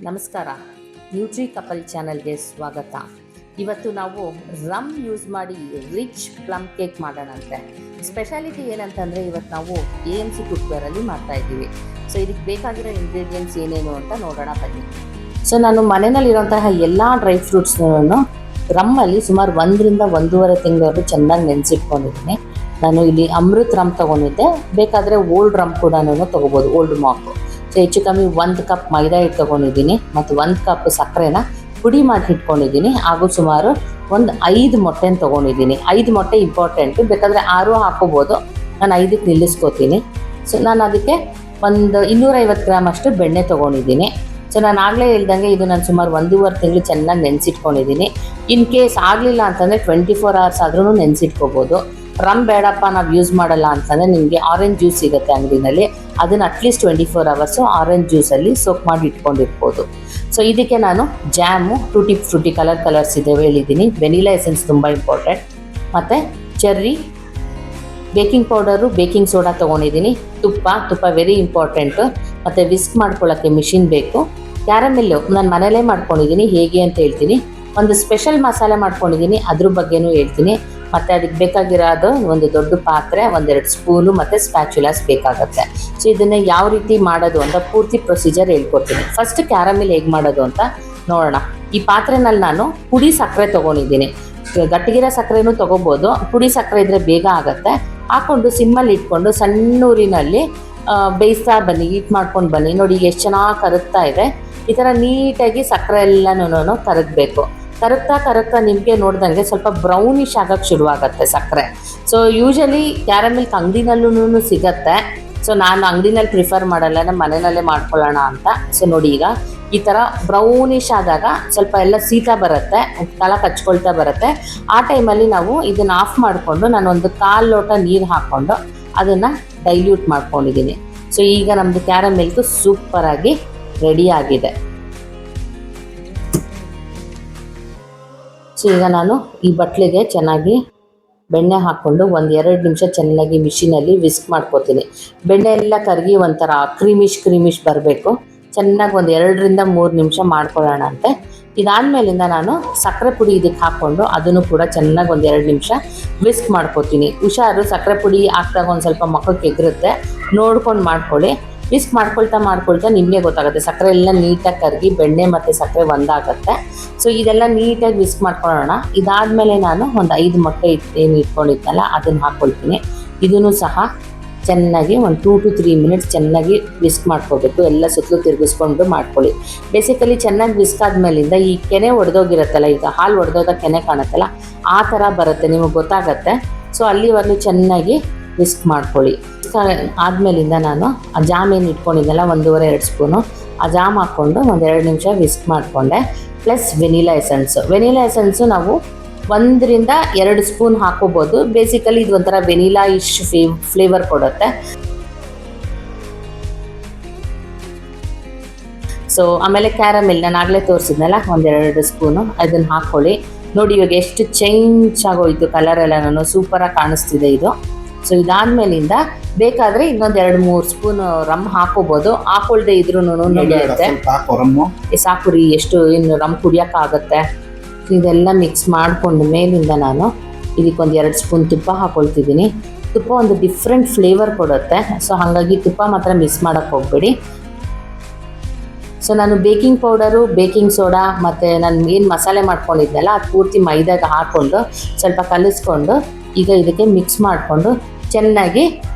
ನಮಸ್ಕಾರ, nutri couple ಚಾನಲ್ಗೆ ಸ್ವಾಗತ. ಇವತ್ತು ನಾವು ರಮ್ ಯೂಸ್ ಮಾಡಿ ರಿಚ್ ಪ್ಲಮ್ ಕೇಕ್ ಮಾಡೋಣಂತೆ. ಸ್ಪೆಷಾಲಿಟಿ ಏನಂತಂದರೆ ಇವತ್ತು ನಾವು AMC ಕುಕ್ವೇರಲ್ಲಿ ಮಾಡ್ತಾ ಇದ್ದೀವಿ. ಸೊ ಇದಕ್ಕೆ ಬೇಕಾಗಿರೋ ಇಂಗ್ರೀಡಿಯೆಂಟ್ಸ್ ಏನೇನು ಅಂತ ನೋಡೋಣ ಬನ್ನಿ. ಸೊ ನಾನು ಮನೆಯಲ್ಲಿರುವಂತಹ ಎಲ್ಲ ಡ್ರೈ ಫ್ರೂಟ್ಸ್ಗಳನ್ನು ರಮ್ಮಲ್ಲಿ ಸುಮಾರು 1 ರಿಂದ 1.5 ತಿಂಗಳವರೆಗೂ ಚೆನ್ನಾಗಿ ನೆನೆಸಿಟ್ಕೊಂಡಿದ್ದೀನಿ. ನಾನು ಇಲ್ಲಿ ಅಮೃತ್ ರಮ್ ತೊಗೊಂಡಿದ್ದೆ, ಬೇಕಾದರೆ ಓಲ್ಡ್ ರಮ್ ಕೂಡ ತೊಗೋಬೋದು, ಓಲ್ಡ್ ಮಾಕು. ಸೊ ಹೆಚ್ಚು ಕಮ್ಮಿ 1 ಕಪ್ ಮೈದಾ ಹಿಟ್ಟು ತೊಗೊಂಡಿದ್ದೀನಿ ಮತ್ತು 1 ಕಪ್ ಸಕ್ಕರೆನ ಪುಡಿ ಮಾಡಿ ಇಟ್ಕೊಂಡಿದ್ದೀನಿ. ಹಾಗೂ ಸುಮಾರು ಒಂದು 5 ಮೊಟ್ಟೆನ ತೊಗೊಂಡಿದ್ದೀನಿ. 5 ಮೊಟ್ಟೆ ಇಂಪಾರ್ಟೆಂಟು, ಬೇಕಾದರೆ 6 ಹಾಕೋಬೋದು, ನಾನು 5ಕ್ಕೆ ನಿಲ್ಲಿಸ್ಕೋತೀನಿ. ಸೊ ನಾನು ಅದಕ್ಕೆ ಒಂದು 250 ಗ್ರಾಮ್ ಅಷ್ಟು ಬೆಣ್ಣೆ ತೊಗೊಂಡಿದ್ದೀನಿ. ಸೊ ನಾನು ಆಗಲೇ ಹೇಳ್ದಂಗೆ ಇದು ನಾನು ಸುಮಾರು 1.5 ತಿಂಗಳು ಚೆನ್ನಾಗಿ ನೆನೆಸಿಟ್ಕೊಂಡಿದ್ದೀನಿ. ಇನ್ ಕೇಸ್ ಆಗಲಿಲ್ಲ ಅಂತಂದರೆ 24 ಅವರ್ಸ್ ಆದ್ರೂ ನೆನೆಸಿಟ್ಕೋಬೋದು. ರಮ್ ಬೇಡಪ್ಪ ನಾವು ಯೂಸ್ ಮಾಡಲ್ಲ ಅಂತಂದರೆ ನಿಮಗೆ ಆರೆಂಜ್ ಜ್ಯೂಸ್ ಸಿಗುತ್ತೆ ಅಂಗಡಿನಲ್ಲಿ, ಅದನ್ನು ಅಟ್ಲೀಸ್ಟ್ 24 ಅವರ್ಸು ಆರೆಂಜ್ ಜ್ಯೂಸಲ್ಲಿ ಸೋಕ್ ಮಾಡಿ ಇಟ್ಕೊಂಡಿರ್ಬೋದು. ಸೊ ಇದಕ್ಕೆ ನಾನು ಜಾಮು, ಟೂಟಿ ಫ್ರೂಟಿ ಕಲರ್ಸ್ ಇದ್ದಾವೆ ಹೇಳಿದ್ದೀನಿ, ವೆನಿಲಾ ಎಸೆನ್ಸ್ ತುಂಬ ಇಂಪಾರ್ಟೆಂಟ್, ಮತ್ತು cherry, baking powder, baking soda ತೊಗೊಂಡಿದ್ದೀನಿ, ತುಪ್ಪ ವೆರಿ ಇಂಪಾರ್ಟೆಂಟು, ಮತ್ತು ವಿಸ್ಕ್ ಮಾಡ್ಕೊಳ್ಳೋಕ್ಕೆ ಮಿಷಿನ್ ಬೇಕು. ಕ್ಯಾರಮೆಲ್ಲು ನಾನು ಮನೇಲೇ ಮಾಡ್ಕೊಂಡಿದ್ದೀನಿ, ಹೇಗೆ ಅಂತ ಹೇಳ್ತೀನಿ. ಒಂದು ಸ್ಪೆಷಲ್ ಮಸಾಲೆ ಮಾಡ್ಕೊಂಡಿದ್ದೀನಿ, ಅದ್ರ ಬಗ್ಗೆನೂ ಹೇಳ್ತೀನಿ. ಮತ್ತು ಅದಕ್ಕೆ ಬೇಕಾಗಿರೋದು ಒಂದು ದೊಡ್ಡ ಪಾತ್ರೆ, 1-2 ಸ್ಪೂನು ಮತ್ತು ಸ್ಪ್ಯಾಚುಲಾಸ್ ಬೇಕಾಗುತ್ತೆ. ಸೊ ಇದನ್ನು ಯಾವ ರೀತಿ ಮಾಡೋದು ಅಂತ ಪೂರ್ತಿ ಪ್ರೊಸೀಜರ್ ಹೇಳ್ಕೊಡ್ತೀನಿ. ಫಸ್ಟ್ ಕ್ಯಾರಮೆಲ್ ಹೇಗೆ ಮಾಡೋದು ಅಂತ ನೋಡೋಣ. ಈ ಪಾತ್ರೆನಲ್ಲಿ ನಾನು ಪುಡಿ ಸಕ್ಕರೆ ತೊಗೊಂಡಿದ್ದೀನಿ. ಗಟ್ಟಿಗಿರೋ ಸಕ್ಕರೆನೂ ತೊಗೋಬೋದು, ಪುಡಿ ಸಕ್ಕರೆ ಇದ್ದರೆ ಬೇಗ ಆಗುತ್ತೆ. ಹಾಕ್ಕೊಂಡು ಸಿಮ್ಮಲ್ಲಿ ಇಟ್ಕೊಂಡು ಸಣ್ಣ ಊರಿನಲ್ಲಿ ಬೇಯಿಸ್ತಾ ಬನ್ನಿ, ಹೀಟ್ ಮಾಡ್ಕೊಂಡು ಬನ್ನಿ. ನೋಡಿ ಈಗ ಎಷ್ಟು ಚೆನ್ನಾಗಿ ಕರಗ್ತಾ ಇದೆ. ಈ ಥರ ನೀಟಾಗಿ ಸಕ್ಕರೆ ಎಲ್ಲನೂ ಕರಗಬೇಕು. ಕರಗ್ತಾ ನಿಮಗೆ ನೋಡ್ದಂಗೆ ಸ್ವಲ್ಪ ಬ್ರೌನಿಶ್ ಆಗೋಕ್ಕೆ ಶುರುವಾಗುತ್ತೆ ಸಕ್ಕರೆ. ಸೊ ಯೂಶಲಿ ಕ್ಯಾರಮೆಲ್ಕ್ ಅಂಗಡಿನಲ್ಲೂ ಸಿಗತ್ತೆ. ಸೊ ನಾನು ಅಂಗಡಿನಲ್ಲಿ ಪ್ರಿಫರ್ ಮಾಡಲ್ಲ, ನಮ್ಮ ಮನೆಯಲ್ಲೇ ಮಾಡ್ಕೊಳ್ಳೋಣ ಅಂತ. ಸೊ ನೋಡಿ ಈಗ ಈ ಥರ ಬ್ರೌನಿಶ್ ಆದಾಗ ಸ್ವಲ್ಪ ಎಲ್ಲ ಶೀತ ಬರುತ್ತೆ, ತಳ ಕಚ್ಕೊಳ್ತಾ ಬರುತ್ತೆ. ಆ ಟೈಮಲ್ಲಿ ನಾವು ಇದನ್ನು ಆಫ್ ಮಾಡಿಕೊಂಡು ನಾನು ಒಂದು 1/4 ಲೋಟ ನೀರು ಹಾಕ್ಕೊಂಡು ಅದನ್ನು ಡೈಲ್ಯೂಟ್ ಮಾಡ್ಕೊಂಡಿದ್ದೀನಿ. ಸೊ ಈಗ ನಮ್ಮದು ಕ್ಯಾರಮೆಲ್ಕು ಸೂಪರಾಗಿ ರೆಡಿ ಆಗಿದೆ. ಸೊ ಈಗ ನಾನು ಈ ಬಟ್ಲಿಗೆ ಚೆನ್ನಾಗಿ ಬೆಣ್ಣೆ ಹಾಕ್ಕೊಂಡು 1-2 ನಿಮಿಷ ಚೆನ್ನಾಗಿ ಮಿಷಿನಲ್ಲಿ ವಿಸ್ಕ್ ಮಾಡ್ಕೋತೀನಿ. ಬೆಣ್ಣೆ ಎಲ್ಲ ಕರಗಿ ಒಂಥರ ಕ್ರೀಮಿಶ್ ಬರಬೇಕು. ಚೆನ್ನಾಗಿ 1-2 ರಿಂದ 3 ನಿಮಿಷ ಮಾಡ್ಕೊಳ್ಳೋಣ ಅಂತೆ. ಇದಾದಮೇಲಿಂದ ನಾನು ಸಕ್ಕರೆ ಪುಡಿ ಇದಕ್ಕೆ ಹಾಕ್ಕೊಂಡು ಅದನ್ನು ಕೂಡ ಚೆನ್ನಾಗಿ 1-2 ನಿಮಿಷ ವಿಸ್ಕ್ ಮಾಡ್ಕೋತೀನಿ. ಹುಷಾರು, ಸಕ್ಕರೆ ಪುಡಿ ಹಾಕಿದಾಗ ಒಂದು ಸ್ವಲ್ಪ ಮುಖಕ್ಕೆ ಎಗರುತ್ತೆ, ನೋಡ್ಕೊಂಡು ಮಾಡ್ಕೊಳ್ಳಿ. ವಿಸ್ಕ್ ಮಾಡ್ಕೊಳ್ತಾ ನಿಮಗೆ ಗೊತ್ತಾಗುತ್ತೆ ಸಕ್ಕರೆ ಎಲ್ಲ ನೀಟಾಗಿ ಕರಗಿ ಬೆಣ್ಣೆ ಮತ್ತು ಸಕ್ಕರೆ ಒಂದಾಗುತ್ತೆ. ಸೊ ಇದೆಲ್ಲ ನೀಟಾಗಿ ವಿಸ್ಕ್ ಮಾಡ್ಕೊಳ್ಳೋಣ. ಇದಾದಮೇಲೆ ನಾನು ಒಂದು 5 ಮೊಟ್ಟೆ ಏನು ಇಟ್ಕೊಂಡಿದ್ನಲ್ಲ ಅದನ್ನು ಹಾಕ್ಕೊಳ್ತೀನಿ. ಇದನ್ನು ಸಹ ಚೆನ್ನಾಗಿ ಒಂದು 2 to 3 ಮಿನಿಟ್ಸ್ ಚೆನ್ನಾಗಿ ವಿಸ್ಕ್ ಮಾಡ್ಕೋಬೇಕು. ಎಲ್ಲ ಸುತ್ತಲೂ ತಿರುಗಿಸ್ಕೊಂಡು ಮಾಡ್ಕೊಳ್ಳಿ. ಬೇಸಿಕಲಿ ಚೆನ್ನಾಗಿ ವಿಸ್ಕ್ ಆದಮೇಲಿಂದ ಈ ಕೆನೆ ಒಡೆದೋಗಿರುತ್ತಲ್ಲ, ಈಗ ಹಾಲು ಒಡೆದೋದ ಕೆನೆ ಕಾಣುತ್ತಲ್ಲ, ಆ ಥರ ಬರುತ್ತೆ, ನಿಮಗೆ ಗೊತ್ತಾಗತ್ತೆ. ಸೊ ಅಲ್ಲಿವರೆಗೂ ಚೆನ್ನಾಗಿ ವಿಸ್ಕ್ ಮಾಡ್ಕೊಳ್ಳಿ. ಆದಮೇಲಿಂದ ನಾನು ಆ ಜಾಮ್ ಏನು ಇಟ್ಕೊಂಡಿದ್ದೆಲ್ಲ 1.5-2 ಸ್ಪೂನು ಆ ಜಾಮ್ ಹಾಕ್ಕೊಂಡು 1-2 ನಿಮಿಷ ವಿಸ್ಕ್ ಮಾಡಿಕೊಂಡೆ. ಪ್ಲಸ್ ವೆನಿಲಾ ಎಸೆನ್ಸು ನಾವು 1 ರಿಂದ 2 ಸ್ಪೂನ್ ಹಾಕೋಬೋದು. ಬೇಸಿಕಲಿ ಇದು ಒಂಥರ ವೆನಿಲಾ ಇಶ್ ಫ್ಲೇವರ್ ಕೊಡುತ್ತೆ. ಸೊ ಆಮೇಲೆ ಕ್ಯಾರಮೆಲ್ ನಾನು ಆಗಲೇ ತೋರಿಸಿದ್ನಲ್ಲ 1-2 ಸ್ಪೂನು ಅದನ್ನು ಹಾಕ್ಕೊಳ್ಳಿ. ನೋಡಿ ಇವಾಗ ಎಷ್ಟು ಚೇಂಜ್ ಆಗೋಯ್ತು, ಕಲರ್ ಎಲ್ಲ ನಾನು ಸೂಪರಾಗಿ ಕಾಣಿಸ್ತಿದೆ ಇದು. ಸೊ ಇದಾದಮೇಲಿಂದ ಬೇಕಾದರೆ ಇನ್ನೊಂದು 2-3 ಸ್ಪೂನ್ ರಮ್ ಹಾಕೋಬೋದು, ಹಾಕೊಳ್ದೆ ಇದ್ರೂ ನಡೆಯುತ್ತೆ. ಸಾಕು ರೀ, ಎಷ್ಟು ಇನ್ನು ರಮ್ ಕುಡಿಯೋಕ್ಕಾಗತ್ತೆ. ಇದೆಲ್ಲ ಮಿಕ್ಸ್ ಮಾಡಿಕೊಂಡು ಮೇಲಿಂದ ನಾನು ಇದಕ್ಕೆ 1-2 ಸ್ಪೂನ್ ತುಪ್ಪ ಹಾಕ್ಕೊಳ್ತಿದ್ದೀನಿ. ತುಪ್ಪ ಒಂದು ಡಿಫ್ರೆಂಟ್ ಫ್ಲೇವರ್ ಕೊಡುತ್ತೆ. ಸೊ ಹಾಗಾಗಿ ತುಪ್ಪ ಮಾತ್ರ ಮಿಸ್ ಮಾಡೋಕ್ಕೆ ಹೋಗಬೇಡಿ. ಸೊ ನಾನು ಬೇಕಿಂಗ್ ಪೌಡರು, ಬೇಕಿಂಗ್ ಸೋಡಾ ಮತ್ತು ನಾನು ಏನು ಮಸಾಲೆ ಮಾಡ್ಕೊಂಡಿದ್ದೆನಲ್ಲ ಅದು ಪೂರ್ತಿ ಮೈದಾಗೆ ಹಾಕ್ಕೊಂಡು ಸ್ವಲ್ಪ ಕಲಿಸ್ಕೊಂಡು ಈಗ ಇದಕ್ಕೆ ಮಿಕ್ಸ್ ಮಾಡಿಕೊಂಡು ಚೆನ್ನಾಗಿ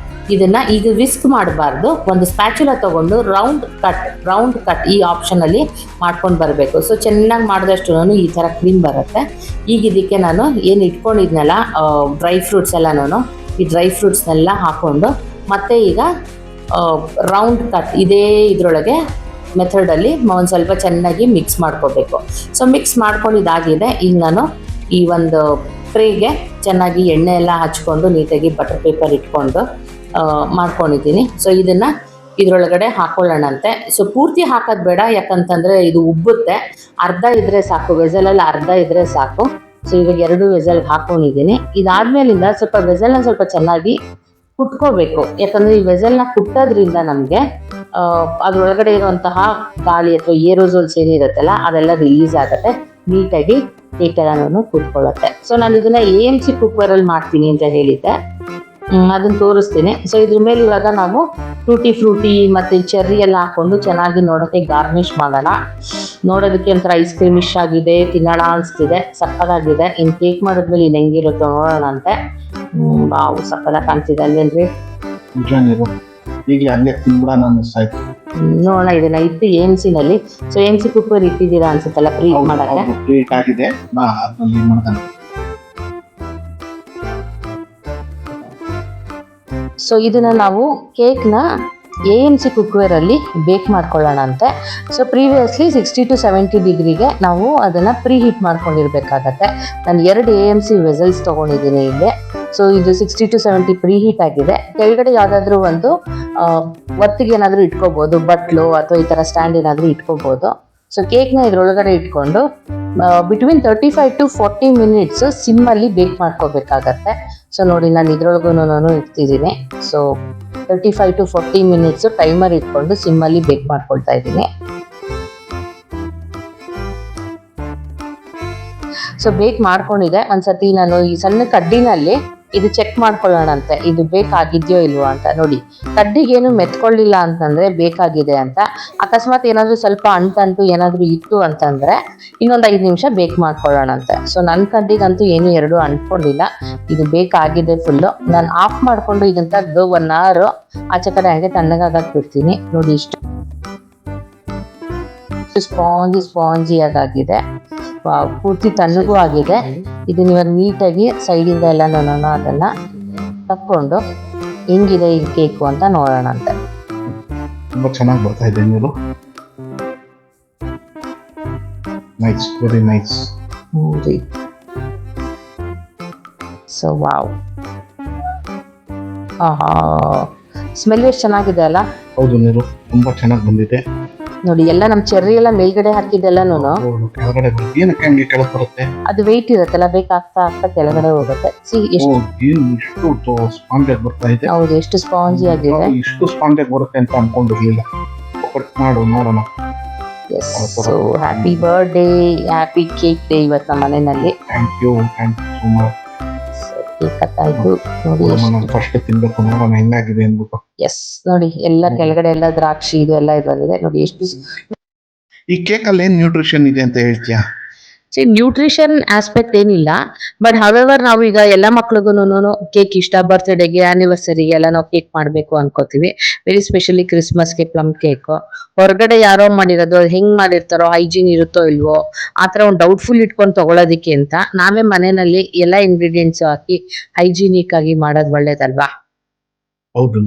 ಇದನ್ನು ಈಗ ವಿಸ್ಕ್ ಮಾಡಬಾರ್ದು. ಒಂದು ಸ್ಪ್ಯಾಚುಲ ತೊಗೊಂಡು ರೌಂಡ್ ಕಟ್ ಈ ಆಪ್ಷನಲ್ಲಿ ಮಾಡ್ಕೊಂಡು ಬರಬೇಕು. ಸೊ ಚೆನ್ನಾಗಿ ಮಾಡಿದಷ್ಟು ಈ ಥರ ಕ್ರೀಮ್ ಬರುತ್ತೆ. ಈಗ ಇದಕ್ಕೆ ನಾನು ಏನು ಇಟ್ಕೊಂಡಿದ್ನಲ್ಲ ಡ್ರೈ ಫ್ರೂಟ್ಸ್ ಎಲ್ಲನೂ, ಈ ಡ್ರೈ ಫ್ರೂಟ್ಸ್ನೆಲ್ಲ ಹಾಕ್ಕೊಂಡು ಮತ್ತೆ ಈಗ ರೌಂಡ್ ಕಟ್ ಇದೇ ಇದರೊಳಗೆ ಮೆಥಡಲ್ಲಿ ಒಂದು ಸ್ವಲ್ಪ ಚೆನ್ನಾಗಿ ಮಿಕ್ಸ್ ಮಾಡ್ಕೋಬೇಕು. ಸೊ ಮಿಕ್ಸ್ ಮಾಡ್ಕೊಂಡು ಇದಾಗಿದೆ. ಈಗ ನಾನು ಈ ಒಂದು ಟ್ರೇಗೆ ಚೆನ್ನಾಗಿ ಎಣ್ಣೆ ಎಲ್ಲ ಹಚ್ಕೊಂಡು ನೀಟಾಗಿ ಬಟರ್ ಪೇಪರ್ ಇಟ್ಕೊಂಡು ಮಾಡ್ಕೊಂಡಿದ್ದೀನಿ. ಸೊ ಇದನ್ನು ಇದರೊಳಗಡೆ ಹಾಕ್ಕೊಳ್ಳೋಣಂತೆ. ಸೊ ಪೂರ್ತಿ ಹಾಕೋದು ಬೇಡ, ಯಾಕಂತಂದರೆ ಇದು ಉಬ್ಬುತ್ತೆ. ಅರ್ಧ ಇದ್ದರೆ ಸಾಕು, ವೆಸಲಲ್ಲಿ ಅರ್ಧ ಇದ್ದರೆ ಸಾಕು. ಸೊ ಇವಾಗ 2 ವೆಸಲ್ಗೆ ಹಾಕ್ಕೊಂಡಿದ್ದೀನಿ. ಇದಾದಮೇಲಿಂದ ಸ್ವಲ್ಪ ವೆಸಲ್ನ ಸ್ವಲ್ಪ ಚೆನ್ನಾಗಿ ಕುಟ್ಕೋಬೇಕು. ಯಾಕಂದರೆ ಈ ವೆಸಲ್ನ ಕುಟ್ಟೋದ್ರಿಂದ ನಮಗೆ ಅದ್ರೊಳಗಡೆ ಇರುವಂತಹ ಗಾಳಿ ಅಥವಾ ಏರೋಸೋಲ್ಸ್ ಏನಿರುತ್ತಲ್ಲ ಅದೆಲ್ಲ ರಿಲೀಸ್ ಆಗುತ್ತೆ, ನೀಟಾಗಿ ಕೇಕ್ ಎಲ್ಲನೂ ಕೂತ್ಕೊಳ್ಳುತ್ತೆ. ಸೊ ನಾನು ಇದನ್ನ AMC ಕುಕ್ವೇರಲ್ಲಿ ಮಾಡ್ತೀನಿ ಅಂತ ಹೇಳಿದ್ದೆ, ಅದನ್ನ ತೋರಿಸ್ತೀನಿ. ಸೊ ಇದ್ರ ಮೇಲೆ ಇವಾಗ ನಾವು ಟೂಟಿ ಫ್ರೂಟಿ ಮತ್ತೆ ಚೆರ್ರಿ ಎಲ್ಲ ಹಾಕೊಂಡು ಚೆನ್ನಾಗಿ ನೋಡೋಕೆ ಗಾರ್ನಿಶ್ ಮಾಡೋಣ. ನೋಡೋದಕ್ಕೆ ಒಂಥರ ಐಸ್ ಕ್ರೀಮಿಶ್ ಆಗಿದೆ, ತಿನ್ನೋಣ ಅನಿಸ್ತಿದೆ, ಸಕ್ಕದಾಗಿದೆ. ಇನ್ನು ಕೇಕ್ ಮಾಡಿದ್ಮೇಲೆ ಇನ್ನು ಹೆಂಗಿರುತ್ತೋ ನೋಡೋಣ ಅಂತೆ. ಬಾವು ಸಕ್ಕದಾಗಿ ಕಾಣ್ತಿದೆ ಅಲ್ಲೇನ್ರಿ? ಈಗಲೇ ಹಂಗೆ ತಿನ್ಬಿಡೋಣ ಅನ್ನಿಸ್ತಾಯ್ತು. ನೋಡೋಣ ಇದನ್ನ ಇಟ್ಟು AMCನಲ್ಲಿ. ಸೊ AMC ಕುಕ್ಕರ್ ಇಟ್ಟಿದ್ದೀರಾ ಅನ್ಸುತ್ತಲ್ಲ ಪ್ರೀ ಮಾಡಕ್ಕೆ? ಪ್ರೀಟ್ ಆಗಿದೆ, ಬಾ ಅದ್ರಲ್ಲಿ ಮಾಡೋಣ. ಸೊ ಇದನ್ನ ನಾವು ಕೇಕ್ನ AMC ಕುಕ್ವೇರಲ್ಲಿ ಬೇಕ್ ಮಾಡ್ಕೊಳ್ಳೋಣ ಅಂತೆ. ಸೊ ಪ್ರೀವಿಯಸ್ಲಿ 60 to 70 ಡಿಗ್ರಿಗೆ ನಾವು ಅದನ್ನು ಪ್ರೀ ಹೀಟ್ ಮಾಡ್ಕೊಂಡಿರ್ಬೇಕಾಗತ್ತೆ. ನಾನು 2 AMC ವೆಸಲ್ಸ್ ತೊಗೊಂಡಿದ್ದೀನಿ ಇಲ್ಲಿ. ಸೊ ಇದು 60 to 70 ಪ್ರೀ ಹೀಟ್ ಆಗಿದೆ. ಕೆಳಗಡೆ ಯಾವುದಾದ್ರೂ ಒಂದು ಒತ್ತಿಗೆ ಏನಾದರೂ ಇಟ್ಕೋಬೋದು, ಬಟ್ಲು ಅಥವಾ ಈ ಥರ ಸ್ಟ್ಯಾಂಡ್ ಏನಾದರೂ ಇಟ್ಕೋಬೋದು. ಸೊ ಕೇಕ್ನ ಇದ್ರೊಳಗಡೆ ಇಟ್ಕೊಂಡು ಬಿಟ್ವೀನ್ 35 to 40 ಮಿನಿಟ್ಸ್ ಸಿಮ್ಮಲ್ಲಿ ಬೇಕ್ ಮಾಡ್ಕೋಬೇಕಾಗತ್ತೆ. ಸೊ ನೋಡಿ ನಾನು ಇದ್ರೊಳಗೂ ನಾನು ಇಡ್ತಿದ್ದೀನಿ. ಸೊ 35 to 40 ಮಿನಿಟ್ಸ್ ಟೈಮರ್ ಇಟ್ಕೊಂಡು ಸಿಮ್ಮಲ್ಲಿ ಬೇಕ್ ಮಾಡ್ಕೊಳ್ತಾ ಇದ್ದೀನಿ. ಸೊ ಬೇಕ್ ಮಾಡ್ಕೊಂಡಿದೆ. ಒಂದ್ಸತಿ ನಾನು ಈ ಸಣ್ಣ ಕಡ್ಡಿನಲ್ಲಿ ಇದು ಚೆಕ್ ಮಾಡ್ಕೊಳ್ಳೋಣಂತೆ, ಇದು ಬೇಕಾಗಿದೆಯೋ ಇಲ್ವೋ ಅಂತ. ನೋಡಿ ಕಡ್ಡಿಗೇನು ಮೆತ್ಕೊಳ್ಳಿಲ್ಲ ಅಂತಂದ್ರೆ ಬೇಕಾಗಿದೆ ಅಂತ. ಅಕಸ್ಮಾತ್ ಏನಾದರೂ ಸ್ವಲ್ಪ ಅಂಟಂಟು ಏನಾದರೂ ಇತ್ತು ಅಂತಂದ್ರೆ ಇನ್ನೊಂದು 5 ನಿಮಿಷ ಬೇಕ್ ಮಾಡ್ಕೊಳ್ಳೋಣಂತೆ. ಸೊ ನನ್ನ ಕಡ್ಡಿಗಂತೂ ಏನು ಎರಡು ಅಂಟ್ಕೊಂಡಿಲ್ಲ, ಇದು ಬೇಕಾಗಿದೆ ಫುಲ್ಲು. ನಾನು ಆಫ್ ಮಾಡಿಕೊಂಡು ಇದನ್ನ ತೆಗೆದು 1 hour ಆಚೆ ಕಡೆ ಹಾಗೆ ತಣ್ಣಗಾಗಕ್ಕೆ ಬಿಡ್ತೀನಿ. ನೋಡಿ ಇಷ್ಟು ಸ್ಪಾಂಜಿಯಾಗಿದೆ, ಪೂರ್ತಿ ತಣ್ಣಗೂ ಆಗಿದೆ. ಇದನ್ನ ಇವಾಗ ನೀಟಾಗಿ ಸೈಡಿಂದ ಎಲ್ಲ ನಾನು ಅದನ್ನ ತಕ್ಕೊಂಡು ಹೆಂಗಿದೆ ಈ ಕೇಕು ಅಂತ ನೋಡೋಣ ಅಂತ. ತುಂಬಾ ಚೆನ್ನಾಗಿ ಬರ್ತಾ ಇದೆ ನೀರು. Nice, very nice. So wow, smell ಎಷ್ಟು ಚೆನ್ನಾಗಿದೆ ಅಲ್ಲ? ಹೌದು, ನೀರು ತುಂಬಾ ಚೆನ್ನಾಗಿ ಬಂದಿದೆ. ನೋಡಿ ಎಲ್ಲ ನಮ್ಮ ಚೆರ್ರಿ ಎಲ್ಲ ಮೇಲ್ಗಡೆ ಹಾಕಿದ್ದೆಲ್ಲನೂ ಕೆಳಗಡೆ ಏನಕ್ಕೆ ಹಂಗೆ ಕೆಳಗೆ ಬರುತ್ತೆ? ಅದು ವೆಯ್ಟ್ ಇರುತ್ತಲ್ಲ, ಬೇಕಾಗ್ತಾ ಆಗ್ತಾ ಕೆಳಗಡೆ ಹೋಗುತ್ತೆ. ಎಷ್ಟು ಸ್ಪಾಂಜ್ ಆಗಿ ಬರ್ತಾ ಇದೆ. ಹೌದು, ಎಷ್ಟು ಸ್ಪಾಂಜಿ ಆಗಿದೆ. ಇಷ್ಟು ಸ್ಪಾಂಜ್ ಆಗಿ ಬರುತ್ತೆ ಅಂತ ಅನ್ಕೊಂಡಿರ್ಲಿಲ್ಲ. ನೋಡೋಣ. Yes, so happy birthday, happy cake day ಇವತ್ತು ನಮ್ಮ ಮನೆಯಲ್ಲಿ. Thank you so much. Cake ಕಟ್ಟಾಯ್ತು ನೋಡಿ. ಫಸ್ಟ್ ತಿನ್ಬೇಕು, ನೋಡೋಣ ಹೆಂಗಾಗಿದೆ ಅಂದ್ಬಿಟ್ಟು. ಎಸ್, ನೋಡಿ ಎಲ್ಲ ಕೆಳಗಡೆ ಎಲ್ಲ ದ್ರಾಕ್ಷಿ ಇದು ಎಲ್ಲ ಬಂದಿದೆ ನೋಡಿ ಎಷ್ಟು. ಈ ಕೇಕ್ ಅಲ್ಲಿ ಏನ್ ನ್ಯೂಟ್ರಿಷನ್ ಇದೆ ಅಂತ ಹೇಳ್ತೀಯಾ? ನ್ಯೂಟ್ರಿಷನ್ ಆಸ್ಪೆಕ್ಟ್ ಏನಿಲ್ಲ, ಬಟ್ ಹವೆವರ್ ನಾವು ಈಗ ಎಲ್ಲ ಮಕ್ಳಿಗೂ ಕೇಕ್ ಇಷ್ಟ, ಬರ್ತ್ಡೇಗೆ ಆನಿವರ್ಸರಿಗೆ ಎಲ್ಲ ನಾವು ಕೇಕ್ ಮಾಡಬೇಕು ಅನ್ಕೋತೀವಿ. ವೆರಿ ಸ್ಪೆಷಲಿ ಕ್ರಿಸ್ಮಸ್ಗೆ ಪ್ಲಮ್ ಕೇಕ್ ಹೊರಗಡೆ ಯಾರೋ ಮಾಡಿರೋದು, ಅದು ಹೆಂಗ್ ಮಾಡಿರ್ತಾರೋ, ಹೈಜೀನ್ ಇರುತ್ತೋ ಇಲ್ವೋ ಆ ಥರ ಒಂದು ಡೌಟ್ಫುಲ್ ಇಟ್ಕೊಂಡು ತಗೊಳ್ಳೋದಿಕ್ಕೆ ಅಂತ ನಾವೇ ಮನೆಯಲ್ಲಿ ಎಲ್ಲ ಇಂಗ್ರೀಡಿಯೆಂಟ್ಸ್ ಹಾಕಿ ಹೈಜೀನಿಕ್ ಆಗಿ ಮಾಡೋದು ಒಳ್ಳೇದಲ್ವಾ? ಹೌದು.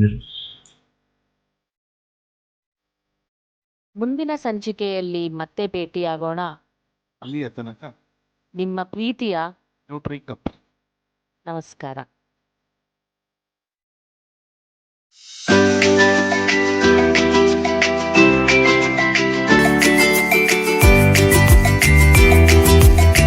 ಮುಂದಿನ ಸಂಚಿಕೆಯಲ್ಲಿ ಮತ್ತೆ ಭೇಟಿಯಾಗೋಣ. ಅಲ್ಲಿಯ ತನಕ ನಿಮ್ಮ ಪ್ರೀತಿಯ ನ್ಯೂಟ್ರಿ ಕಪ್. ನಮಸ್ಕಾರ.